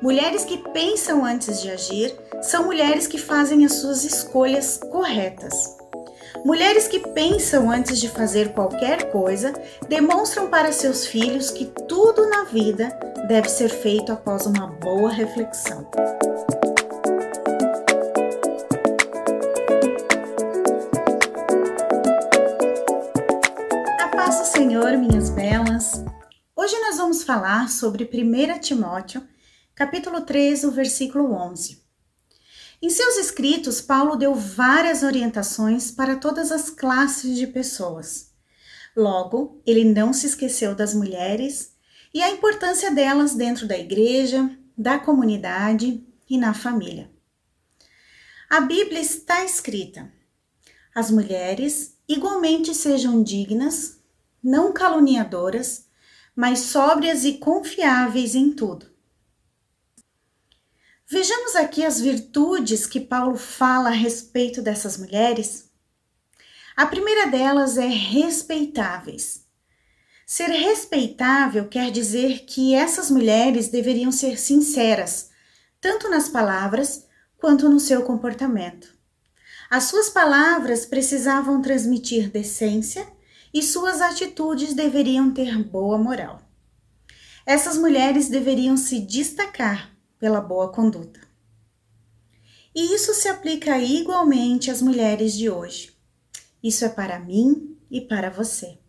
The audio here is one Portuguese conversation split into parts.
Mulheres que pensam antes de agir são mulheres que fazem as suas escolhas corretas. Mulheres que pensam antes de fazer qualquer coisa demonstram para seus filhos que tudo na vida deve ser feito após uma boa reflexão. A paz do Senhor, minhas belas. Hoje nós vamos falar sobre 1 Timóteo, capítulo 3, o versículo 11. Em seus escritos, Paulo deu várias orientações para todas as classes de pessoas. Logo, ele não se esqueceu das mulheres e a importância delas dentro da igreja, da comunidade e na família. A Bíblia está escrita: as mulheres igualmente sejam dignas, não caluniadoras, mas sóbrias e confiáveis em tudo. Vejamos aqui as virtudes que Paulo fala a respeito dessas mulheres. A primeira delas é respeitáveis. Ser respeitável quer dizer que essas mulheres deveriam ser sinceras, tanto nas palavras quanto no seu comportamento. As suas palavras precisavam transmitir decência e suas atitudes deveriam ter boa moral. Essas mulheres deveriam se destacar pela boa conduta. E isso se aplica igualmente às mulheres de hoje. Isso é para mim e para você.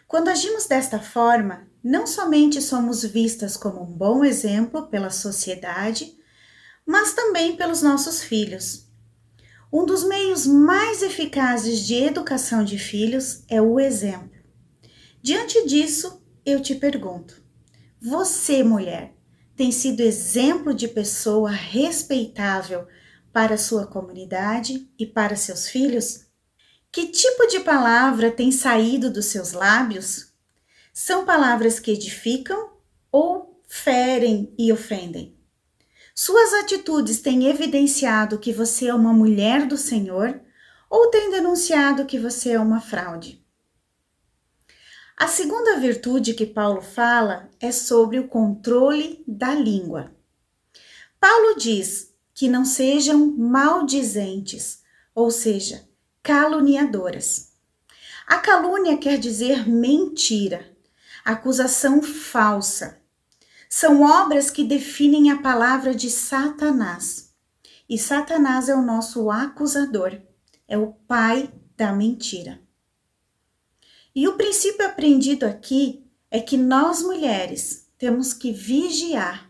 Quando agimos desta forma, não somente somos vistas como um bom exemplo pela sociedade, mas também pelos nossos filhos. Um dos meios mais eficazes de educação de filhos é o exemplo. Diante disso, eu te pergunto: você, mulher, tem sido exemplo de pessoa respeitável para sua comunidade e para seus filhos? Que tipo de palavra tem saído dos seus lábios? São palavras que edificam ou ferem e ofendem? Suas atitudes têm evidenciado que você é uma mulher do Senhor ou têm denunciado que você é uma fraude? A segunda virtude que Paulo fala é sobre o controle da língua. Paulo diz que não sejam maldizentes, ou seja, caluniadoras. A calúnia quer dizer mentira, acusação falsa. São obras que definem a palavra de Satanás. E Satanás é o nosso acusador, é o pai da mentira. E o princípio aprendido aqui é que nós mulheres temos que vigiar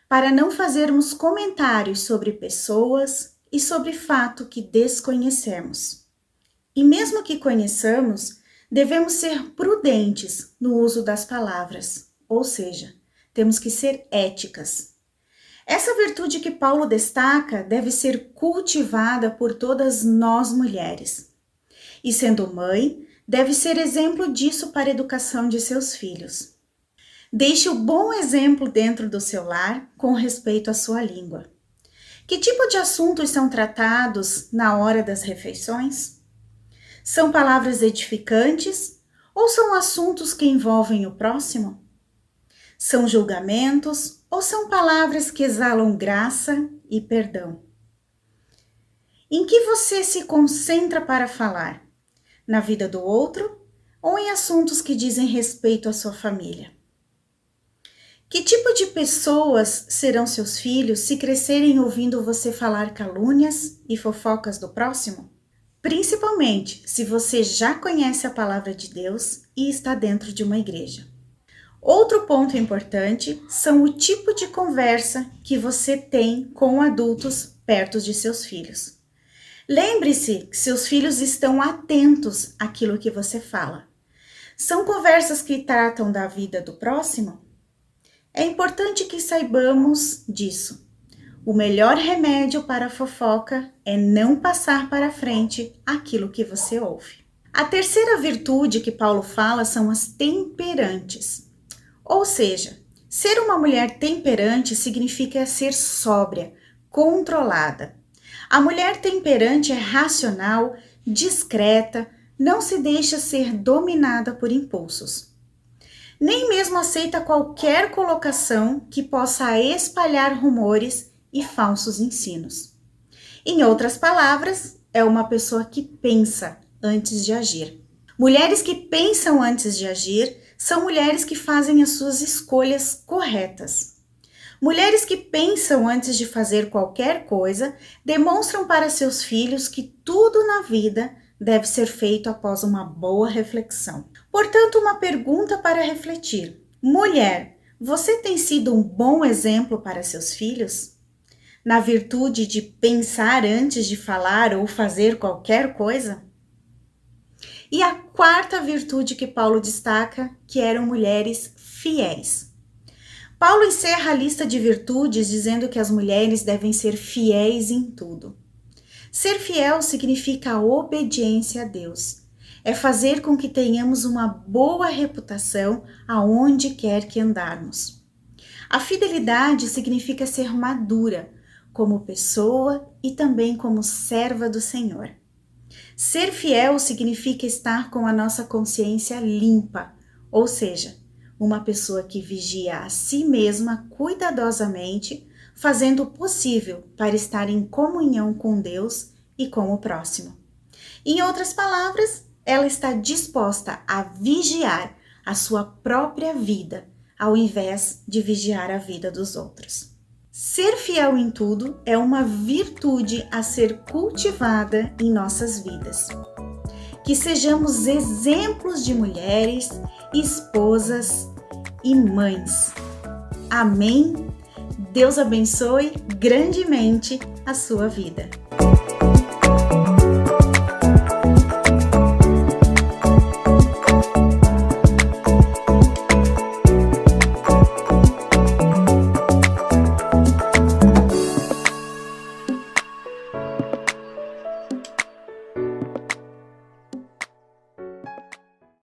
para não fazermos comentários sobre pessoas e sobre fato que desconhecemos. E mesmo que conheçamos, devemos ser prudentes no uso das palavras, ou seja, temos que ser éticas. Essa virtude que Paulo destaca deve ser cultivada por todas nós mulheres. E sendo mãe, deve ser exemplo disso para a educação de seus filhos. Deixe o bom exemplo dentro do seu lar com respeito à sua língua. Que tipo de assuntos são tratados na hora das refeições? São palavras edificantes ou são assuntos que envolvem o próximo? São julgamentos ou são palavras que exalam graça e perdão? Em que você se concentra para falar? Na vida do outro ou em assuntos que dizem respeito à sua família? Que tipo de pessoas serão seus filhos se crescerem ouvindo você falar calúnias e fofocas do próximo? Principalmente se você já conhece a palavra de Deus e está dentro de uma igreja. Outro ponto importante são o tipo de conversa que você tem com adultos perto de seus filhos. Lembre-se que seus filhos estão atentos àquilo que você fala. São conversas que tratam da vida do próximo? É importante que saibamos disso. O melhor remédio para a fofoca é não passar para frente aquilo que você ouve. A terceira virtude que Paulo fala são as temperantes. Ou seja, ser uma mulher temperante significa ser sóbria, controlada. A mulher temperante é racional, discreta, não se deixa ser dominada por impulsos. Nem mesmo aceita qualquer colocação que possa espalhar rumores e falsos ensinos. Em outras palavras, é uma pessoa que pensa antes de agir. Mulheres que pensam antes de agir são mulheres que fazem as suas escolhas corretas. Mulheres que pensam antes de fazer qualquer coisa demonstram para seus filhos que tudo na vida deve ser feito após uma boa reflexão. Portanto, uma pergunta para refletir. Mulher, você tem sido um bom exemplo para seus filhos? Na virtude de pensar antes de falar ou fazer qualquer coisa? E a quarta virtude que Paulo destaca, que eram mulheres fiéis. Paulo encerra a lista de virtudes dizendo que as mulheres devem ser fiéis em tudo. Ser fiel significa a obediência a Deus. É fazer com que tenhamos uma boa reputação aonde quer que andarmos. A fidelidade significa ser madura, como pessoa e também como serva do Senhor. Ser fiel significa estar com a nossa consciência limpa, ou seja, uma pessoa que vigia a si mesma cuidadosamente, fazendo o possível para estar em comunhão com Deus e com o próximo. Em outras palavras, ela está disposta a vigiar a sua própria vida, ao invés de vigiar a vida dos outros. Ser fiel em tudo é uma virtude a ser cultivada em nossas vidas. Que sejamos exemplos de mulheres, esposas e mães. Amém? Deus abençoe grandemente a sua vida.